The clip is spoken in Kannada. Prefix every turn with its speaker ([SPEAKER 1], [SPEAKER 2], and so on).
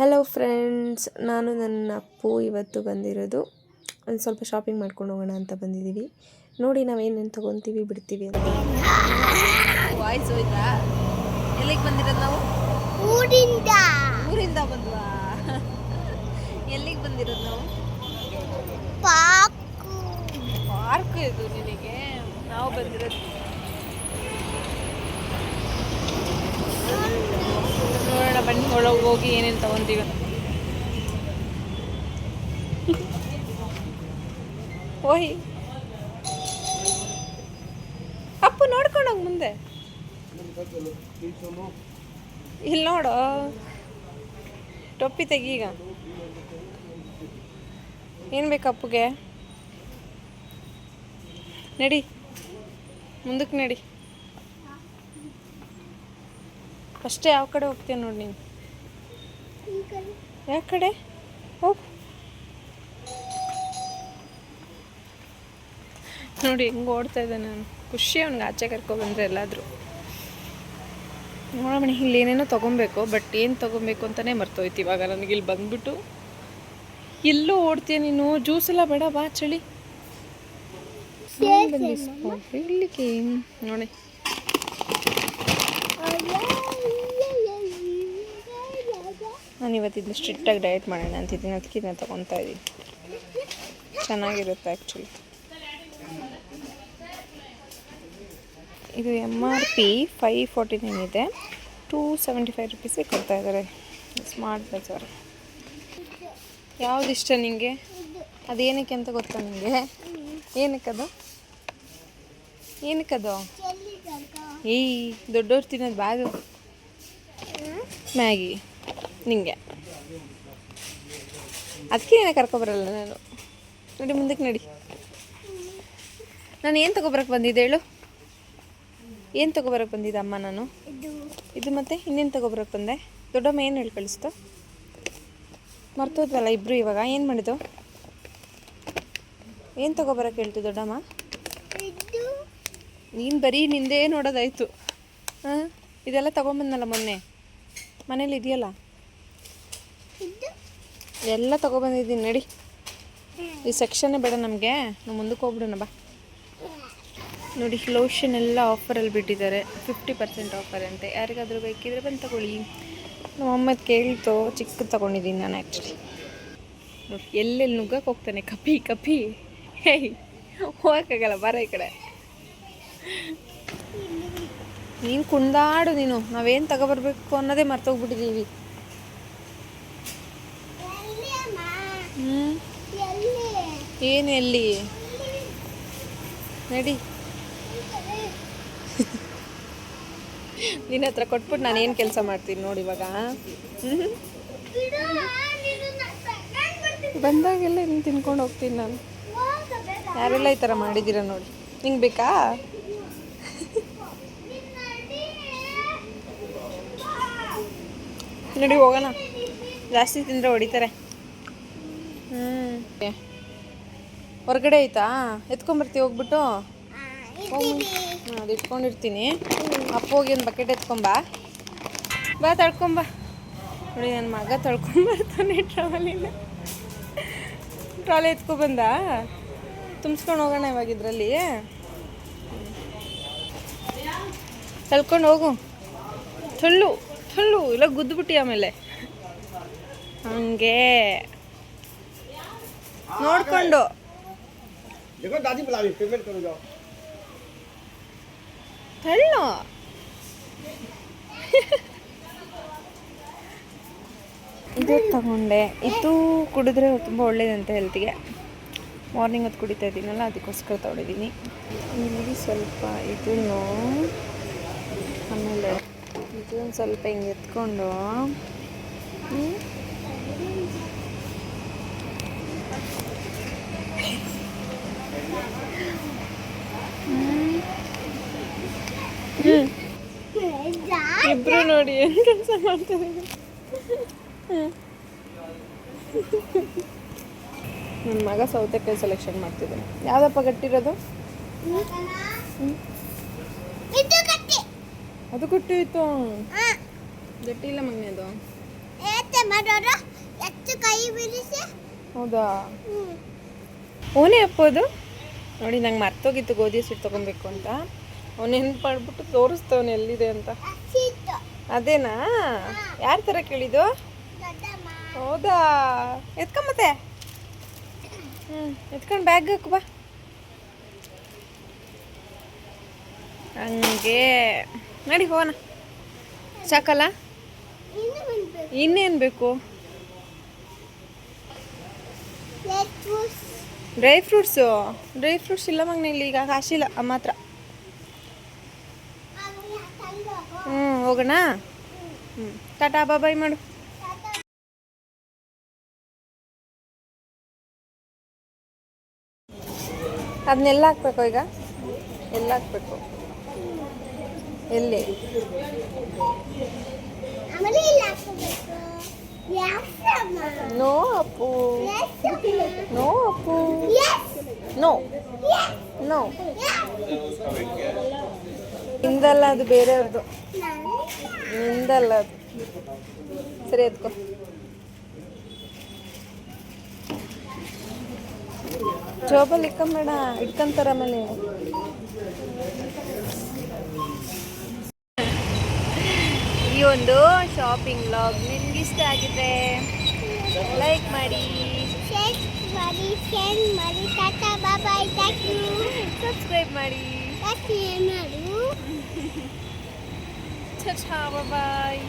[SPEAKER 1] ಹಲೋ ಫ್ರೆಂಡ್ಸ್, ನಾನು ನನ್ನ ಅಪ್ಪು ಇವತ್ತು ಬಂದಿರೋದು ಒಂದು ಸ್ವಲ್ಪ ಶಾಪಿಂಗ್ ಮಾಡ್ಕೊಂಡು ಹೋಗೋಣ ಅಂತ ಬಂದಿದ್ದೀವಿ. ನೋಡಿ ನಾವೇನೇನು ತೊಗೊತೀವಿ ಬಿಡ್ತೀವಿ ಅಂತ. ವಾಯ್ಸ್ ಹೋಯ್ತಾ? ಎಲ್ಲಿಗೆ ಬಂದಿರೋದು ನಾವು? ಊರಿಂದ ಬಂದ್ವಾ? ಎಲ್ಲಿಗೆ ಬಂದಿರೋದು ನಾವು? ಪಾರ್ಕ್ ಇದು ನಿನಗೆ. ನಾವು ಬಂದಿರೋದು ನೋಡೋಣ ಬನ್ನಿ, ಒಳಗೆ ಹೋಗಿ ಏನೇನು ತೊಗೊತೀವಿ. ಓಯ್ ಅಪ್ಪು ನೋಡ್ಕೊಂಡೋಗಿ ಮುಂದೆ. ಇಲ್ಲಿ ನೋಡು, ಟೊಪ್ಪಿ ತೆಗೀಗ. ಏನು ಬೇಕು ಅಪ್ಪುಗೆ? ನಡಿ ಮುಂದಕ್ಕೆ ನಡಿ. ಫಸ್ಟೇ ಯಾವ ಕಡೆ ಹೋಗ್ತೀಯ ನೋಡಿ ನೀನು? ಯಾವ ಕಡೆ ಹೋಗು. ನೋಡಿ ಹೆಂಗೆ ಓಡ್ತಾ ಇದ್ದೆ ನಾನು. ಖುಷಿ ಅವ್ನಿಗೆ ಆಚೆ ಕರ್ಕೊಬಂದ್ರೆ ಎಲ್ಲಾದರೂ. ನೋಡೋಣ, ಇಲ್ಲಿ ಏನೇನೋ ತೊಗೊಬೇಕು, ಬಟ್ ಏನು ತೊಗೊಬೇಕು ಅಂತಲೇ ಮರ್ತೋಯ್ತು ಇವಾಗ ನನಗೆ. ಇಲ್ಲಿ ಬಂದ್ಬಿಟ್ಟು ಎಲ್ಲೂ ಓಡ್ತೀಯ ನೀನು? ಜ್ಯೂಸ್ ಎಲ್ಲ ಬೇಡ, ಬಾ ಚಳಿ. ಇಲ್ಲಿಗೆ ನೋಡಿ, ನಾನು ಇವತ್ತಿದ್ದು ಸ್ಟ್ರಿಕ್ಟಾಗಿ ಡಯಟ್ ಮಾಡೋಣ ಅಂತಿದ್ದೀನಿ, ಅದಕ್ಕೆ ಇದನ್ನ ತೊಗೊತಾ ಇದ್ದೀನಿ. ಚೆನ್ನಾಗಿರುತ್ತೆ ಆ್ಯಕ್ಚುಲಿ. ಇದು MRP 549 ಇದೆ, 275 ರುಪೀಸಿಗೆ ಕೊಡ್ತಾ ಇದ್ದಾರೆ ಸ್ಮಾರ್ಟ್ ಬಜಾರ್. ಯಾವ್ದು ಇಷ್ಟ ನಿನಗೆ? ಅದೇನಕ್ಕೆ ಅಂತ ಗೊತ್ತಾ ನಿನಗೆ? ಏನಕ್ಕದು? ಏನಕ್ಕದು? ಏಯ್, ದೊಡ್ಡವ್ರು ತಿನ್ನೋದು ಬ್ಯಾಗು ಮ್ಯಾಗಿ ನಿಂಗೆ. ಅದಕ್ಕೆ ಏನೇ ಕರ್ಕೊಬರಲ್ಲ ನಾನು. ನೋಡಿ ಮುಂದಕ್ಕೆ ನಡಿ. ನಾನು ಏನು ತೊಗೊಬರಕ್ಕೆ ಬಂದಿದ್ದೆ ಹೇಳು? ಏನು ತೊಗೊಬರಕ್ಕೆ ಬಂದಿದ್ದೆ ಅಮ್ಮ ನಾನು? ಇದು ಮತ್ತೆ ಇನ್ನೇನು ತೊಗೊಬರಕ್ಕೆ ಬಂದೆ? ದೊಡ್ಡಮ್ಮ ಏನು ಹೇಳಿ ಕಳಿಸ್ತು? ಮರ್ತೋದ್ವಲ್ಲ ಇಬ್ಬರು ಇವಾಗ. ಏನು ಮಾಡಿದ್ದು? ಏನು ತೊಗೊಬರಕ್ಕೆ ಹೇಳ್ತು ದೊಡ್ಡಮ್ಮ? ನೀನು ಬರೀ ನಿಂದೇ ನೋಡೋದಾಯಿತು. ಹಾಂ, ಇದೆಲ್ಲ ತೊಗೊಂಬಂದಲ್ಲ ಮೊನ್ನೆ, ಮನೇಲಿ ಇದೆಯಲ್ಲ, ಎಲ್ಲ ತೊಗೊಬಂದಿದ್ದೀನಿ. ನಡಿ, ಈ ಸೆಕ್ಷನ್ನೇ ಬೇಡ ನಮಗೆ, ನಾವು ಮುಂದಕ್ಕೆ ಹೋಗ್ಬಿಡೋಣ ಬಾ. ನೋಡಿ, ಲೋಷನ್ ಎಲ್ಲ ಆಫರಲ್ಲಿ ಬಿಟ್ಟಿದ್ದಾರೆ, 50% ಆಫರ್ ಅಂತೆ. ಯಾರಿಗಾದರೂ ಬೇಕಿದ್ರೆ ಬಂದು ತಗೊಳ್ಳಿ. ನಮ್ಮಮ್ಮದು ಕೇಳ್ತು, ಚಿಕ್ಕದು ತೊಗೊಂಡಿದ್ದೀನಿ ನಾನು ಆ್ಯಕ್ಚುಲಿ. ನೋಡಿ ಎಲ್ಲೆಲ್ಲಿ ನುಗ್ಗಕ್ಕೆ ಹೋಗ್ತಾನೆ, ಕಪಿ ಕಪಿ. ಹೇಯ್, ಹೋಗೋಕ್ಕಾಗಲ್ಲ, ಬರ ಈ ಕಡೆ. ನೀನು ಕುಂದಾಡು ನೀನು. ನಾವೇನು ತಗೊಬರ್ಬೇಕು ಅನ್ನೋದೇ ಮರ್ತೋಗ್ಬಿಟ್ಟಿದ್ದೀವಿ. ಏನು ಎಲ್ಲಿ? ನಡಿ. ನಿನ್ನ ಹತ್ರ ಕೊಟ್ಬಿಟ್ಟು ನಾನು ಏನು ಕೆಲಸ ಮಾಡ್ತೀನಿ ನೋಡಿ ಇವಾಗ. ಬಂದಾಗೆಲ್ಲ ನೀನು ತಿನ್ಕೊಂಡು ಹೋಗ್ತೀನಿ ನಾನು. ಯಾರೆಲ್ಲ ಈ ಥರ ಮಾಡಿದ್ದೀರ ನೋಡಿ. ನಿಂಗೆ ಬೇಕಾ? ನಡಿ ಹೋಗೋಣ, ಜಾಸ್ತಿ ತಿಂದರೆ ಹೊಡಿತಾರೆ. ಹೊರಗಡೆ ಆಯ್ತಾ? ಎತ್ಕೊಂಬರ್ತೀವಿ ಹೋಗ್ಬಿಟ್ಟು. ಅದು ಇಟ್ಕೊಂಡಿರ್ತೀನಿ. ಅಪ್ಪ ಹೋಗಿ ಒಂದು ಬಕೆಟ್ ಎತ್ಕೊಂಬಾ. ಬಾ ತಳ್ಕೊಂಬ. ನೋಡಿ ನನ್ನ ಮಗ ತಳ್ಕೊಂಬರ್ತಾನೆ ಟ್ರಾಲಿ ಎತ್ಕೊಬಂದ. ತುಂಬಿಸ್ಕೊಂಡು ಹೋಗೋಣ ಇವಾಗ ಇದರಲ್ಲಿ. ತಳ್ಕೊಂಡು ಹೋಗು. ಥಳ್ಳು ಇಲ್ಲ ಗುದ್ದುಬಿಟ್ಟು ಆಮೇಲೆ ಹಂಗೆ ನೋಡ್ಕೊಂಡು. ತಳ್ಳು. ಇದು ತಗೊಂಡೆ. ಇದು ಕುಡಿದ್ರೆ ತುಂಬ ಒಳ್ಳೇದಂತೆ ಹೆಲ್ತಿಗೆ. ಮಾರ್ನಿಂಗ್ ಹೊತ್ತು ಕುಡಿತಾ ಇದ್ದೀನಲ್ಲ, ಅದಕ್ಕೋಸ್ಕರ ತೊಗೊಂಡಿದ್ದೀನಿ. ಇಲ್ಲಿ ಸ್ವಲ್ಪ ಇದನ್ನು, ಆಮೇಲೆ ಇದನ್ನು ಸ್ವಲ್ಪ ಹಿಂಗೆ ಎತ್ಕೊಂಡು ಇಬ್ರು ನೋಡಿ ಏನು ಕೆಲಸ ಮಾಡ್ತಾರೆ. ನನ್ನ ಮಗ ಸೌತೆಕಾಯಿ ಸೆಲೆಕ್ಷನ್ ಮಾಡ್ತಿದ್ದಾನೆ. ಯಾವುದಪ್ಪ ಗಟ್ಟಿರೋದು? ಅದು ಗಟ್ಟಿ ಇತ್ತು. ಗಟ್ಟಿ ಇಲ್ಲ ಮಗನೇ ಅದು. ಹೌದಾ ಓನೇ ಅಪ್ಪೋದು ನೋಡಿ ನಂಗೆ ಮರ್ತೋಗಿತ್ತು ಗೋಧಿ ಸ್ವೀಟ್ ತೊಗೊಬೇಕು ಅಂತ ಅವನು ನೆನ್ಪು ಮಾಡ್ಬಿಟ್ಟು ತೋರಿಸ್ತವನು ಎಲ್ಲಿದೆ ಅಂತ ಅದೇನಾ ಯಾರ ಥರ ಕೇಳಿದ್ದು ಹೌದಾ ಎತ್ಕೊಂಬತ್ತೆ ಎತ್ಕೊಂಡು ಬ್ಯಾಗ್ ಹಾಕು ಬಾ ಹಂಗೆ ನಡಿ ಹೋಗೋಣ ಸಾಕಲ್ಲ ಇನ್ನೇನು ಬೇಕು ಡ್ರೈ ಫ್ರೂಟ್ಸ್ ಇಲ್ಲ ಮಗನಲ್ಲಿ ಈಗ ಕಾಶಿಲ್ಲ ಅಮ್ಮ ಹತ್ರ ಹೋಗೋಣ ಟಾಟಾ ಬಾಯ್ ಮಾಡು ಅದನ್ನೆಲ್ಲ ಹಾಕ್ಬೇಕು ಈಗ ಎಲ್ಲ ಹಾಕ್ಬೇಕು ಎಲ್ಲಿ no Appu no Appu no no ನಿಂದಲ್ಲ ಅದು ಬೇರೆಯವ್ರದ್ದು ನಿಂದಲ್ಲ ಅದು ಸರಿ ಎತ್ಕೋ ಜೋಬಲ್ಲಿ ಇಟ್ಕೊಂಬೇಡ ಇಟ್ಕೊಂತಾರ ಆಮೇಲೆ ಈ ಒಂದು ಶಾಪಿಂಗ್ ವ್ಲಾಗ್ ನಿಮ್ಗೆ ಇಷ್ಟ ಆಗಿದೆ ಲೈಕ್ ಮಾಡಿ ಶೇರ್ ಮಾಡಿ ಟಾಟಾ ಬಾಯ್ ಸಬ್ಸ್ಕ್ರೈಬ್ ಮಾಡಿ ಟಾಟಾ ಬಾಯ್